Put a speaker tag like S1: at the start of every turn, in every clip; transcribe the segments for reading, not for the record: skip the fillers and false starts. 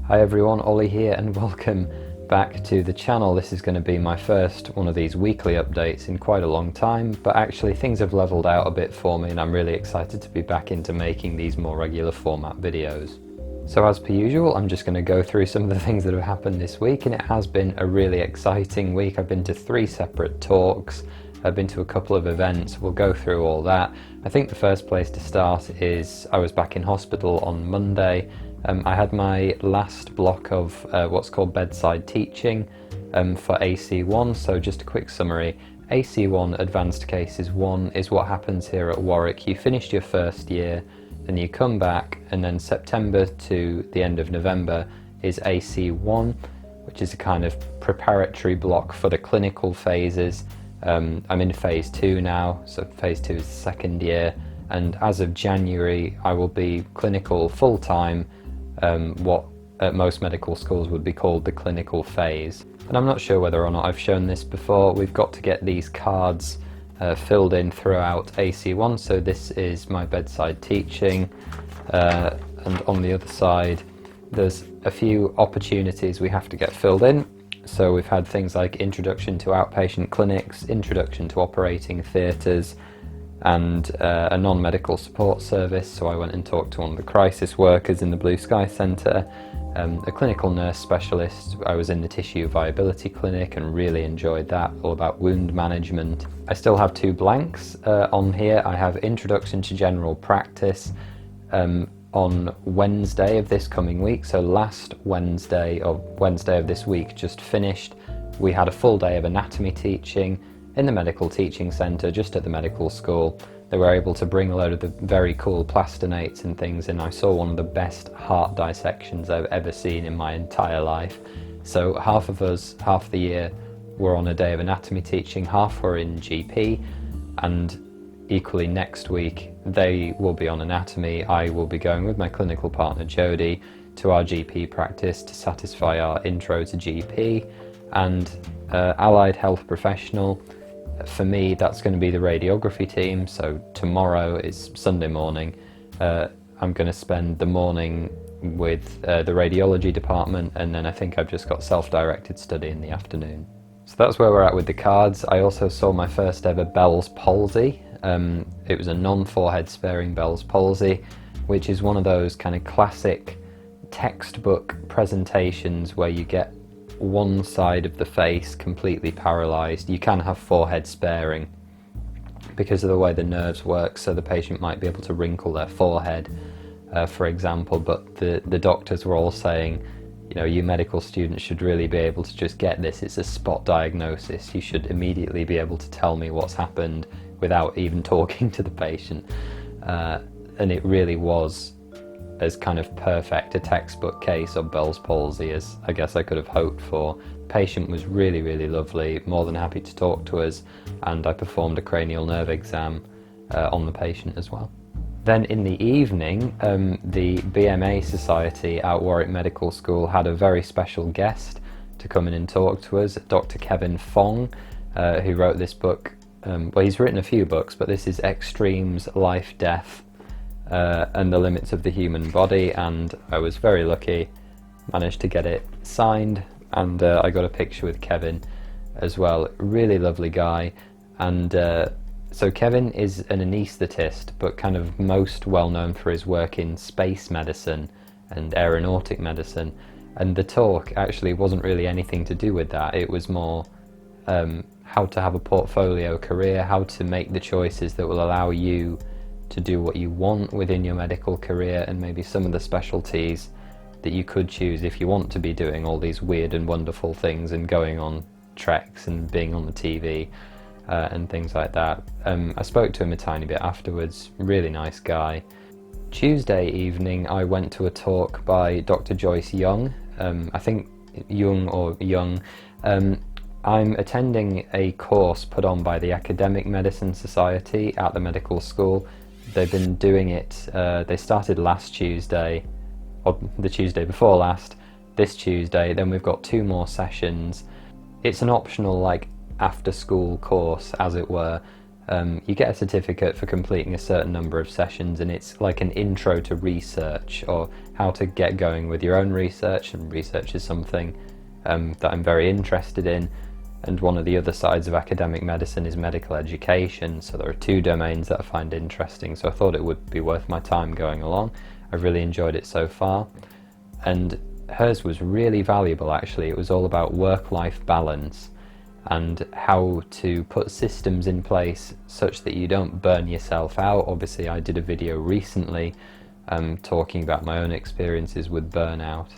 S1: Hi everyone, Ollie here and welcome back to the channel. This is going to be my first one of these weekly updates in quite a long time, but actually things have leveled out a bit for me and I'm really excited to be back into making these more regular format videos. So as per usual, I'm just going to go through some of the things that have happened this week, and it has been a really exciting week. I've been to 3 separate talks, I've been to a couple of events, we'll go through all that. I think the first place to start is I was back in hospital on Monday. I had my last block of what's called bedside teaching for AC1, so just a quick summary. AC1 Advanced Cases 1 is what happens here at Warwick. You finished your first year, then you come back, and then September to the end of November is AC1, which is a kind of preparatory block for the clinical phases. I'm in phase 2 now, so phase 2 is the second year, and as of January I will be clinical full-time, what at most medical schools would be called the clinical phase. And I'm not sure whether or not I've shown this before. We've got to get these cards filled in throughout AC1, so this is my bedside teaching, and on the other side there's a few opportunities we have to get filled in. So we've had things like introduction to outpatient clinics, introduction to operating theatres, and a non-medical support service. So I went and talked to one of the crisis workers in the Blue Sky Centre, a clinical nurse specialist. I was in the tissue viability clinic and really enjoyed that, all about wound management. I still have 2 blanks on here. I have introduction to general practice on Wednesday of this coming week. So last Wednesday, or Wednesday of this week just finished, we had a full day of anatomy teaching in the medical teaching centre just at the medical school. They were able to bring a load of the very cool plastinates and things, and I saw one of the best heart dissections I've ever seen in my entire life. So half of us, half the year, were on a day of anatomy teaching, half were in GP, and equally next week they will be on anatomy. I will be going with my clinical partner Jodie to our GP practice to satisfy our intro to GP, and allied health professional. For me, that's going to be the radiography team. So tomorrow is Sunday morning. I'm going to spend the morning with the radiology department, and then I think I've just got self-directed study in the afternoon. So that's where we're at with the cards. I also saw my first ever Bell's palsy. It was a non-forehead sparing Bell's palsy, which is one of those kind of classic textbook presentations where you get one side of the face completely paralysed. You can have forehead sparing because of the way the nerves work, so the patient might be able to wrinkle their forehead, for example, but the doctors were all saying, you know, you medical students should really be able to just get this. It's a spot diagnosis. You should immediately be able to tell me what's happened without even talking to the patient. And it really was as kind of perfect a textbook case of Bell's palsy as I guess I could have hoped for. The patient was really, really lovely, more than happy to talk to us, and I performed a cranial nerve exam on the patient as well. Then in the evening, the BMA Society at Warwick Medical School had a very special guest to come in and talk to us, Dr. Kevin Fong, who wrote this book. Well, he's written a few books, but this is Extremes, Life, Death, and the Limits of the Human Body, and I was very lucky, managed to get it signed, and I got a picture with Kevin as well. Really lovely guy. And so Kevin is an anaesthetist, but kind of most well known for his work in space medicine and aeronautic medicine, and the talk actually wasn't really anything to do with that. It was more how to have a portfolio career, how to make the choices that will allow you to do what you want within your medical career, and maybe some of the specialties that you could choose if you want to be doing all these weird and wonderful things and going on treks and being on the TV and things like that. I spoke to him a tiny bit afterwards, really nice guy. Tuesday evening I went to a talk by Dr. Joyce Young, I think Young or Young. I'm attending a course put on by the Academic Medicine Society at the medical school. They've been doing it, they started last Tuesday, or the Tuesday before last, this Tuesday, then we've got 2 more sessions. It's an optional, like, after school course, as it were, You get a certificate for completing a certain number of sessions, and it's like an intro to research, or how to get going with your own research, and research is something that I'm very interested in. And one of the other sides of academic medicine is medical education, so there are two domains that I find interesting, so I thought it would be worth my time going along. I've really enjoyed it so far, and hers was really valuable actually. It was all about work-life balance and how to put systems in place such that you don't burn yourself out. Obviously I did a video recently talking about my own experiences with burnout.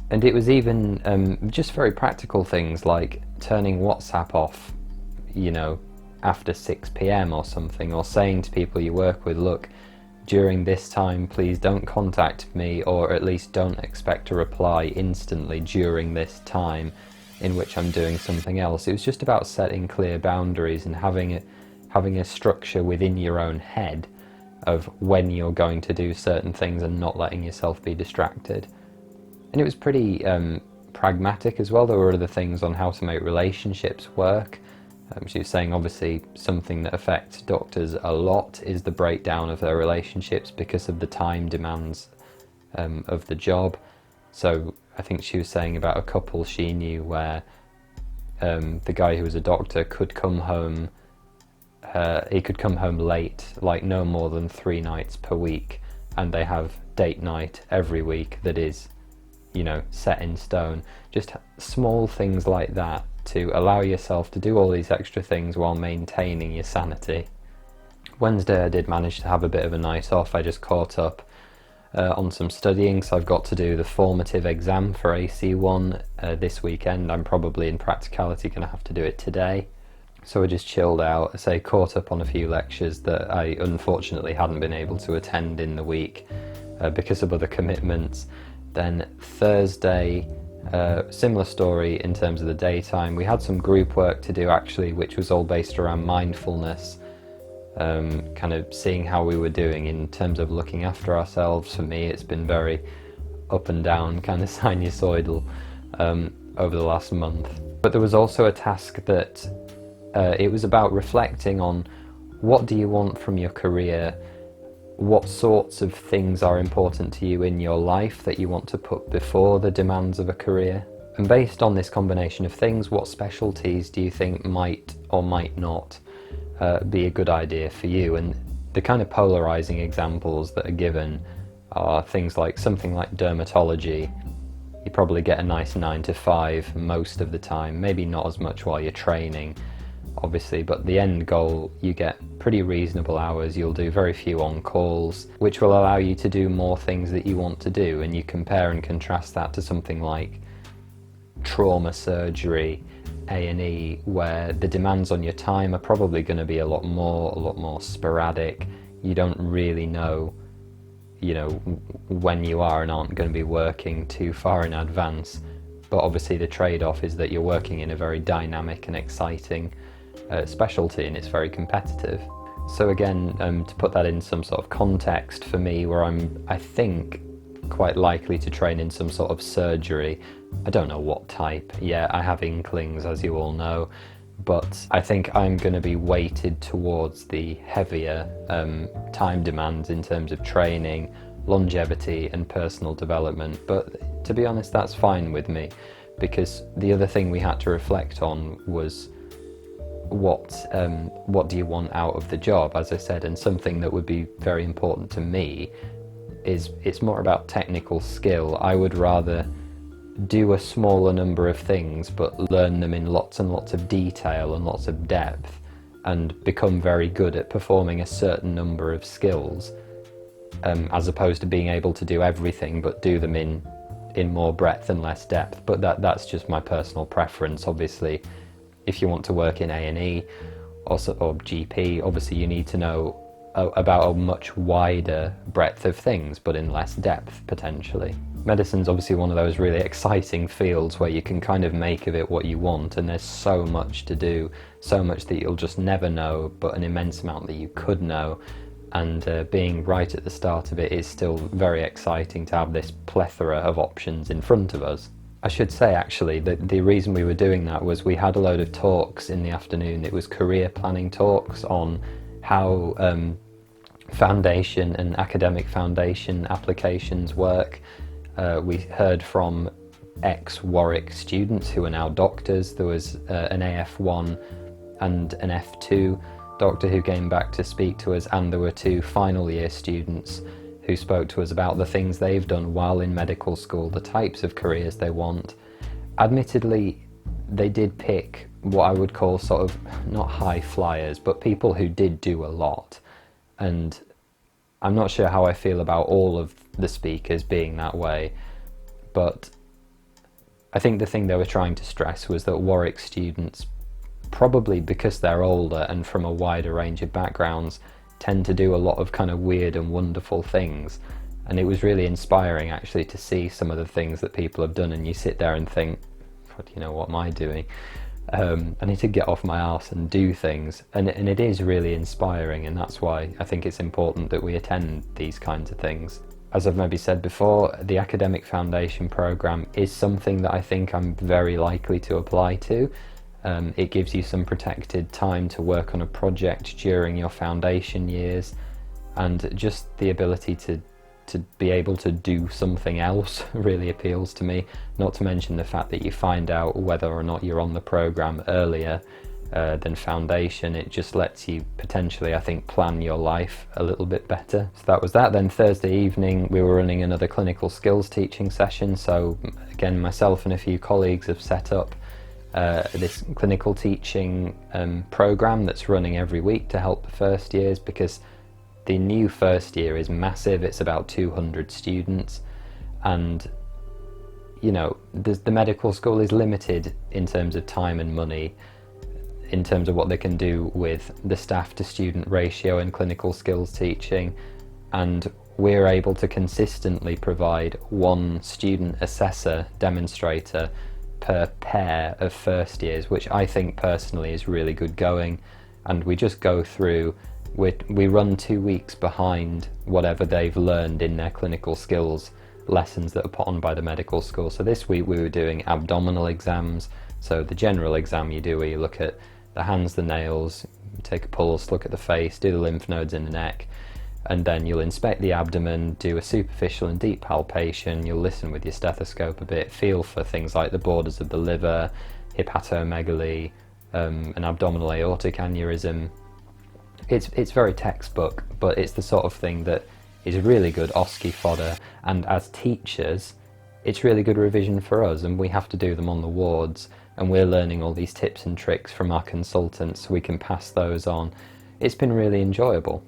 S1: And it was even just very practical things like turning WhatsApp off, you know, after 6 p.m. or something, or saying to people you work with, look, during this time please don't contact me, or at least don't expect a reply instantly during this time in which I'm doing something else. It was just about setting clear boundaries and having a structure within your own head of when you're going to do certain things and not letting yourself be distracted. And it was pretty pragmatic as well. There were other things on how to make relationships work. She was saying obviously something that affects doctors a lot is the breakdown of their relationships because of the time demands of the job. So I think she was saying about a couple she knew where the guy who was a doctor could come home, he could come home late, like no more than 3 nights per week, and they have date night every week that is, you know, set in stone. Just small things like that to allow yourself to do all these extra things while maintaining your sanity. Wednesday I did manage to have a bit of a night off. I just caught up on some studying, so I've got to do the formative exam for AC1 this weekend. I'm probably in practicality going to have to do it today. So I just chilled out, I say caught up on a few lectures that I unfortunately hadn't been able to attend in the week because of other commitments. Then Thursday, similar story in terms of the daytime. We had some group work to do actually, which was all based around mindfulness, kind of seeing how we were doing in terms of looking after ourselves. For me, it's been very up and down, kind of sinusoidal over the last month. But there was also a task that it was about reflecting on what do you want from your career, what sorts of things are important to you in your life that you want to put before the demands of a career. And based on this combination of things, what specialties do you think might or might not be a good idea for you? And the kind of polarizing examples that are given are things like something like dermatology. You probably get a nice 9 to 5 most of the time, maybe not as much while you're training, obviously, but the end goal, you get pretty reasonable hours. You'll do very few on-calls, which will allow you to do more things that you want to do. And you compare and contrast that to something like trauma surgery, A&E, where the demands on your time are probably going to be a lot more sporadic. You don't really know, you know, when you are and aren't going to be working too far in advance. But obviously the trade-off is that you're working in a very dynamic and exciting specialty, and it's very competitive. So again, to put that in some sort of context for me, where I think quite likely to train in some sort of surgery. I don't know what type yet. I have inklings, as you all know, but I think I'm going to be weighted towards the heavier time demands in terms of training, longevity and personal development. But to be honest, that's fine with me, because the other thing we had to reflect on was what do you want out of the job, as I said. And something that would be very important to me is it's more about technical skill. I would rather do a smaller number of things but learn them in lots and lots of detail and lots of depth, and become very good at performing a certain number of skills, as opposed to being able to do everything but do them in more breadth and less depth. But that's just my personal preference. Obviously, if you want to work in A&E or GP, obviously you need to know about a much wider breadth of things, but in less depth potentially. Medicine's obviously one of those really exciting fields where you can kind of make of it what you want, and there's so much to do, so much that you'll just never know, but an immense amount that you could know. And being right at the start of it is still very exciting to have this plethora of options in front of us. I should say actually that the reason we were doing that was we had a load of talks in the afternoon. It was career planning talks on how foundation and academic foundation applications work. We heard from ex-Warwick students who are now doctors. There was an AF1 and an F2 doctor who came back to speak to us, and there were 2 final year students who spoke to us about the things they've done while in medical school, the types of careers they want. Admittedly, they did pick what I would call sort of, not high flyers, but people who did do a lot. And I'm not sure how I feel about all of the speakers being that way, but I think the thing they were trying to stress was that Warwick students, probably because they're older and from a wider range of backgrounds, tend to do a lot of kind of weird and wonderful things. And it was really inspiring actually to see some of the things that people have done, and you sit there and think, you know, what am I doing? I need to get off my arse and do things, and it is really inspiring, and that's why I think it's important that we attend these kinds of things. As I've maybe said before, the Academic Foundation programme is something that I think I'm very likely to apply to. It gives you some protected time to work on a project during your foundation years, and just the ability to be able to do something else really appeals to me, not to mention the fact that you find out whether or not you're on the programme earlier than foundation. It just lets you potentially, I think, plan your life a little bit better. So that was that. Then Thursday evening we were running another clinical skills teaching session, so again myself and a few colleagues have set up this clinical teaching programme that's running every week to help the first years, because the new first year is massive. It's about 200 students, and you know, the medical school is limited in terms of time and money, in terms of what they can do with the staff to student ratio in clinical skills teaching, and we're able to consistently provide 1 student assessor demonstrator per pair of first years, which I think personally is really good going. And we just go through, we run 2 weeks behind whatever they've learned in their clinical skills lessons that are put on by the medical school. So this week we were doing abdominal exams, so the general exam you do where you look at the hands, the nails, take a pulse, look at the face, do the lymph nodes in the neck, and then you'll inspect the abdomen, do a superficial and deep palpation, you'll listen with your stethoscope a bit, feel for things like the borders of the liver, hepatomegaly, an abdominal aortic aneurysm. It's very textbook, but it's the sort of thing that is really good OSCE fodder, and as teachers it's really good revision for us, and we have to do them on the wards, and we're learning all these tips and tricks from our consultants so we can pass those on. It's been really enjoyable.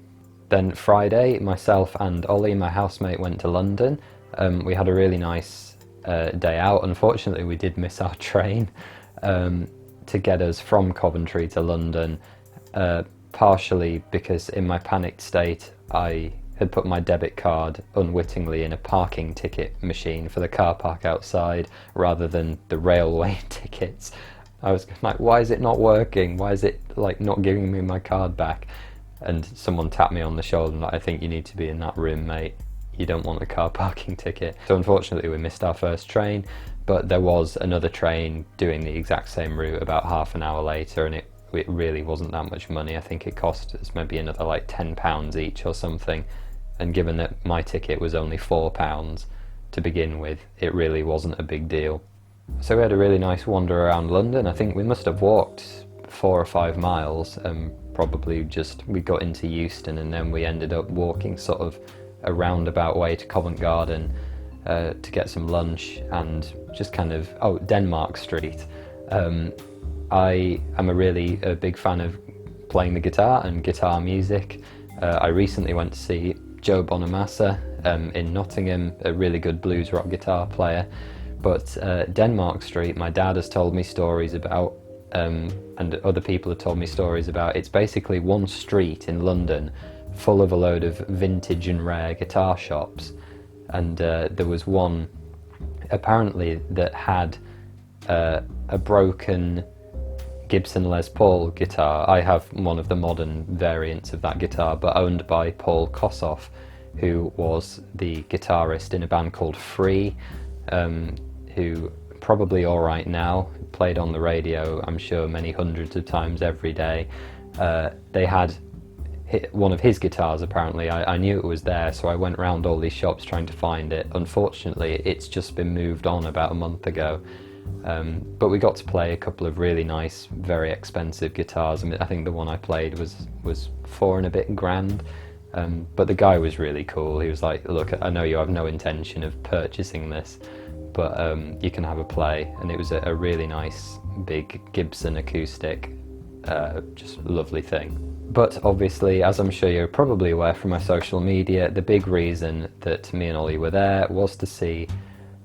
S1: Then Friday, myself and Ollie, my housemate, went to London. We had a really nice day out. Unfortunately, we did miss our train to get us from Coventry to London, partially because in my panicked state, I had put my debit card unwittingly in a parking ticket machine for the car park outside rather than the railway tickets. I was like, why is it not working? Why is it like not giving me my card back? And someone tapped me on the shoulder and like, I think you need to be in that room, mate. You don't want a car parking ticket. So unfortunately we missed our first train, but there was another train doing the exact same route about half an hour later, and it really wasn't that much money. I think it cost us maybe another like £10 each or something. And given that my ticket was only £4 to begin with, it really wasn't a big deal. So we had a really nice wander around London. I think we must have walked 4 or 5 miles, probably just, we got into Euston and then we ended up walking sort of a roundabout way to Covent Garden to get some lunch, and just kind of, Denmark Street. I am a really big fan of playing the guitar and guitar music. I recently went to see Joe Bonamassa in Nottingham, a really good blues rock guitar player. But Denmark Street, my dad has told me stories about, and other people have told me stories about. It's basically one street in London full of a load of vintage and rare guitar shops. And there was one apparently that had a broken Gibson Les Paul guitar. I have one of the modern variants of that guitar, but owned by Paul Kossoff, who was the guitarist in a band called Free, who probably all right now. Played on the radio, I'm sure, many hundreds of times every day. They had one of his guitars, apparently. I knew it was there, so I went around all these shops trying to find it. Unfortunately, it's just been moved on about a month ago. But we got to play a couple of really nice, very expensive guitars. I mean, I think the one I played was $4 and a bit grand. But the guy was really cool. He was like, look, I know you have no intention of purchasing this, but you can have a play. And it was a really nice, big Gibson acoustic, just lovely thing. But obviously, as I'm sure you're probably aware from my social media, the big reason that me and Ollie were there was to see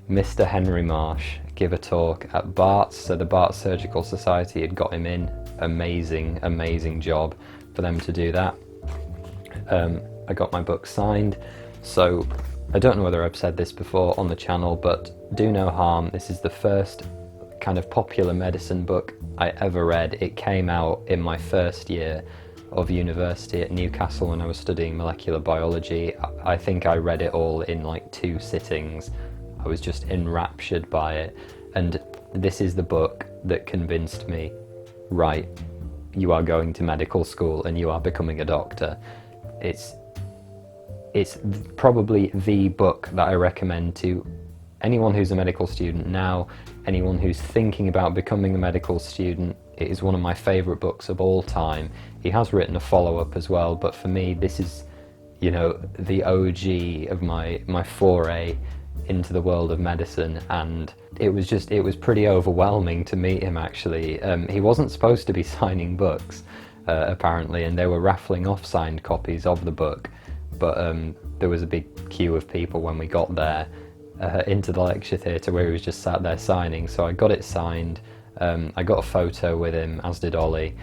S1: Mr. Henry Marsh give a talk at Bart's. So the Bart's Surgical Society had got him in. Amazing, amazing job for them to do that. I got my book signed. So I don't know whether I've said this before on the channel, but do no harm. This is the first kind of popular medicine book I ever read. It came out in my first year of university at Newcastle when I was studying molecular biology. I think I read it all in like 2 sittings. I was just enraptured by it. And this is the book that convinced me, right, you are going to medical school and you are becoming a doctor. It's probably the book that I recommend to anyone who's a medical student now, anyone who's thinking about becoming a medical student. It is one of my favourite books of all time. He has written a follow-up as well, but for me this is, you know, the OG of my foray into the world of medicine, and it was pretty overwhelming to meet him actually. He wasn't supposed to be signing books apparently, and they were raffling off signed copies of the book, but there was a big queue of people when we got there into the lecture theatre where he was just sat there signing. So I got it signed. I got a photo with him, as did Ollie,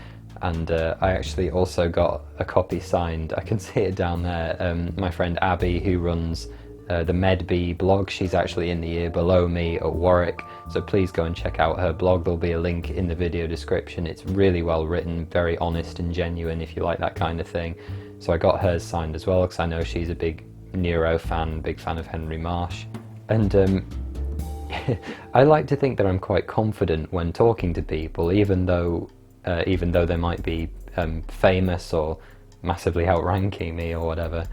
S1: and I actually also got a copy signed. I can see it down there. My friend Abby, who runs the MedBee blog, she's actually in the year below me at Warwick, so please go and check out her blog. There'll be a link in the video description. It's really well written, very honest and genuine if you like that kind of thing. So I got hers signed as well because I know she's a big neuro fan, big fan of Henry Marsh. And I like to think that I'm quite confident when talking to people, even though they might be famous or massively outranking me or whatever.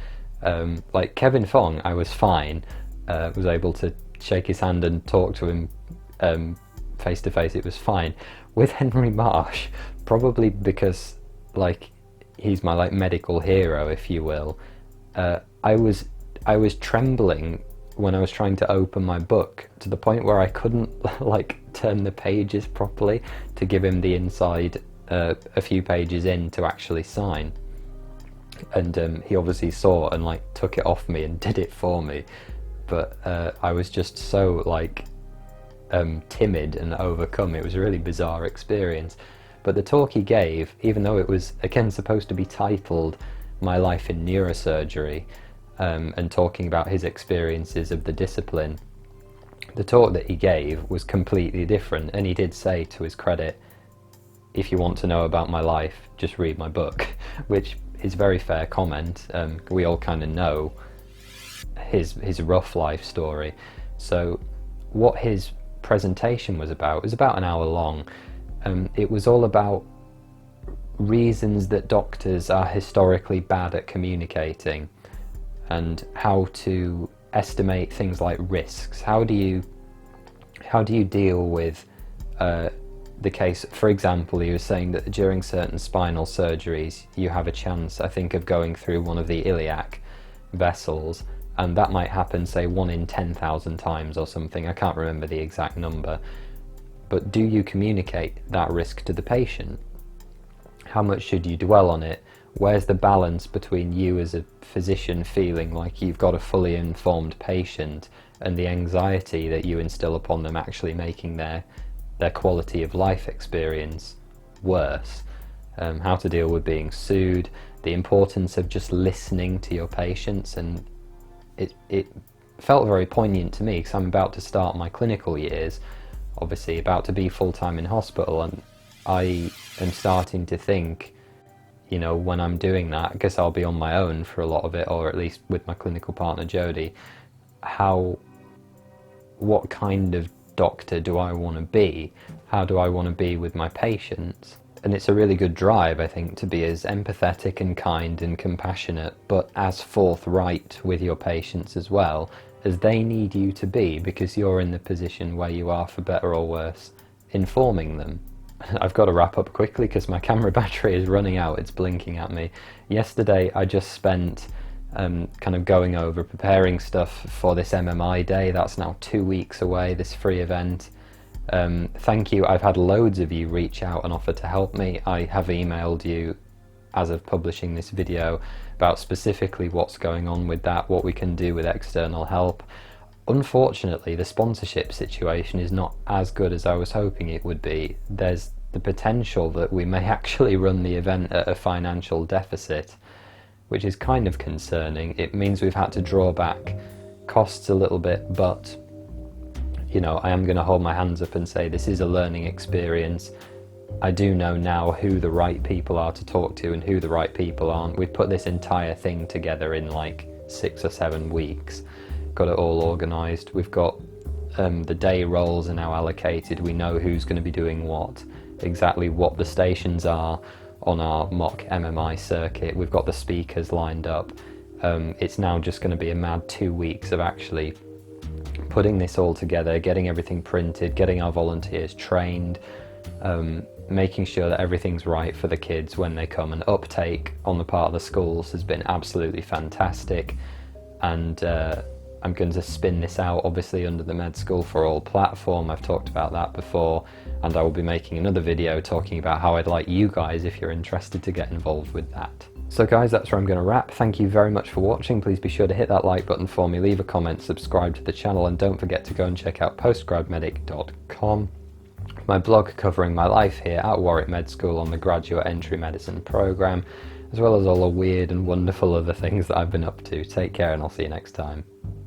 S1: Like Kevin Fong, I was fine, was able to shake his hand and talk to him face to face. It was fine. With Henry Marsh, probably because like he's my like medical hero, if you will, I was trembling when I was trying to open my book, to the point where I couldn't like turn the pages properly to give him the inside a few pages in to actually sign. And he obviously saw and like took it off me and did it for me, but I was just so like timid and overcome. It was a really bizarre experience. But the talk he gave, even though it was again supposed to be titled My Life in Neurosurgery, and talking about his experiences of the discipline, the talk that he gave was completely different. And he did say, to his credit, if you want to know about my life, just read my book, which is a very fair comment. We all kind of know his rough life story. So what his presentation was about, it was about an hour long. It was all about reasons that doctors are historically bad at communicating, and how to estimate things like risks. How do you deal with the case? For example, he was saying that during certain spinal surgeries you have a chance, I think, of going through one of the iliac vessels, and that might happen, say, 1 in 10,000 times or something. I can't remember the exact number. But do you communicate that risk to the patient? How much should you dwell on it? Where's the balance between you as a physician feeling like you've got a fully informed patient and the anxiety that you instill upon them actually making their quality of life experience worse? How to deal with being sued, the importance of just listening to your patients. And it felt very poignant to me because I'm about to start my clinical years, obviously about to be full-time in hospital, and I am starting to think, you know, when I'm doing that, I guess I'll be on my own for a lot of it, or at least with my clinical partner Jodie, what kind of doctor do I want to be? How do I want to be with my patients? And it's a really good drive, I think, to be as empathetic and kind and compassionate, but as forthright with your patients as well, as they need you to be, because you're in the position where you are, for better or worse, informing them. I've got to wrap up quickly because my camera battery is running out, it's blinking at me. Yesterday I just spent kind of going over, preparing stuff for this MMI day. That's now 2 weeks away, this free event. Thank you. I've had loads of you reach out and offer to help me. I have emailed you as of publishing this video about specifically what's going on with that, what we can do with external help. Unfortunately, the sponsorship situation is not as good as I was hoping it would be. There's the potential that we may actually run the event at a financial deficit, which is kind of concerning. It means we've had to draw back costs a little bit, but you know, I am going to hold my hands up and say this is a learning experience. I do know now who the right people are to talk to and who the right people aren't. We've put this entire thing together in like 6 or 7 weeks, got it all organised. We've got the day roles are now allocated. We know who's going to be doing what, exactly what the stations are on our mock MMI circuit. We've got the speakers lined up. It's now just going to be a mad 2 weeks of actually putting this all together, getting everything printed, getting our volunteers trained, making sure that everything's right for the kids when they come. And uptake on the part of the schools has been absolutely fantastic. And I'm going to spin this out obviously under the Med School for All platform. I've talked about that before, and I will be making another video talking about how I'd like you guys, if you're interested, to get involved with that. So guys, that's where I'm going to wrap. Thank you very much for watching. Please be sure to hit that like button for me, leave a comment, subscribe to the channel, and don't forget to go and check out PostGradMedic.com, my blog covering my life here at Warwick Med School on the Graduate Entry Medicine programme, as well as all the weird and wonderful other things that I've been up to. Take care, and I'll see you next time.